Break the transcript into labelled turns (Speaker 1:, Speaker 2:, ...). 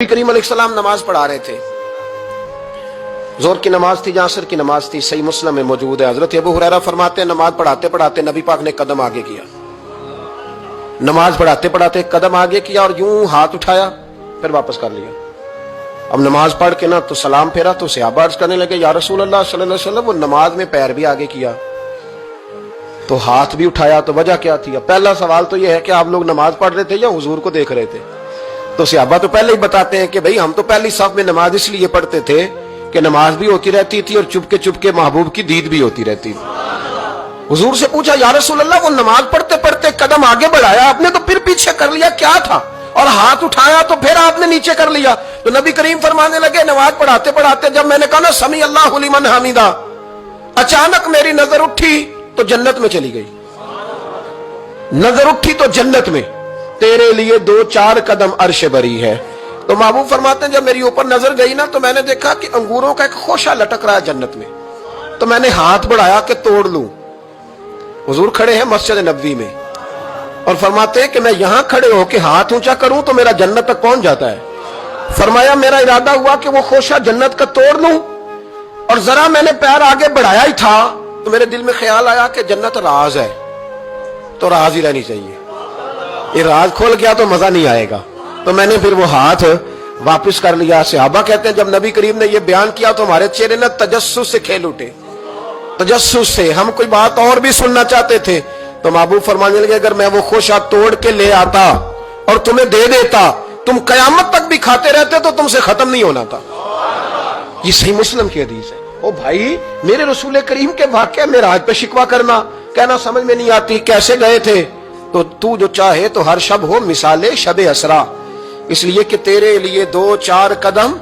Speaker 1: करीम अलैहिस्सलाम नमाज पढ़ा रहे थे। जोर की नमाज थी, असर की नमाज थी। सही मुस्लिम में मौजूद है। हजरत अबू हुरैरा फरमाते हैं नमाज पढ़ाते पढ़ाते नबी पाक ने कदम आगे किया। नमाज पढ़ाते पढ़ाते कदम आगे किया और यूं हाथ उठाया, फिर वापस कर लिया। अब नमाज पढ़ के ना तो सलाम फेरा तो सहाबा अर्ज करने लगे, या रसूल अल्लाह सल्लल्लाहु अलैहि वसल्लम, वो नमाज में पैर भी आगे किया तो हाथ भी उठाया, तो वजह क्या थी? अब पहला सवाल तो यह है कि आप लोग नमाज पढ़ रहे थे या हुजूर को देख रहे थे? तो सहाबा तो पहले ही बताते हैं कि भाई हम तो पहली साफ में नमाज इसलिए पढ़ते थे कि नमाज भी होती रहती थी और चुपके चुपके महबूब की दीद भी होती रहती थी। हुजूर से पूछा, या रसूल अल्लाह, वो नमाज पढ़ते पढ़ते कदम आगे बढ़ाया आपने तो फिर पीछे कर लिया, क्या था? और हाथ उठाया तो फिर आपने नीचे कर लिया। तो नबी करीम फरमाने लगे, नमाज पढ़ाते पढ़ाते जब मैंने कहा ना समी अल्लाहु लिमन हमीदा, अचानक मेरी नजर उठी तो जन्नत में चली गई। नजर उठी तो जन्नत में, तेरे लिए 2-4 कदम अर्श बरी है। तो महबूब फरमाते हैं जब मेरी ऊपर नजर गई ना तो मैंने देखा कि अंगूरों का एक खोशा लटक रहा है जन्नत में। तो मैंने हाथ बढ़ाया कि तोड़ लूं। हुजूर खड़े हैं मस्जिद नबवी में और फरमाते हैं कि मैं यहां खड़े होकर हाथ ऊंचा करूं तो मेरा जन्नत तक पहुंच जाता है। फरमाया मेरा इरादा हुआ कि वो खोशा जन्नत का तोड़ लूं और जरा मैंने पैर आगे बढ़ाया ही था तो मेरे दिल में ख्याल आया कि जन्नत राज है तो राज ही रहनी चाहिए। ये राज खोल गया तो मजा नहीं आएगा। तो मैंने फिर वो हाथ वापस कर लिया। सहाबा कहते हैं जब नबी करीम ने ये बयान किया तो हमारे चेहरे ने तजस्सुस से खेल उठे। तजस्सुस से हम कोई बात और भी सुनना चाहते थे। तो महबूब फरमाने लगे, अगर मैं वो खोशा तोड़ के ले आता और तुम्हें दे देता, तुम कयामत तक भी खाते रहते तो तुमसे खत्म नहीं होना था। ये सही मुस्लिम की हदीस है। ओ भाई, मेरे रसूल करीम के वाक़या में राज पे शिकवा करना, कहना समझ में नहीं आती कैसे गए थे। तो तू जो चाहे तो हर शब हो मिसाले शबे असरा, इसलिए कि तेरे लिए 2-4 कदम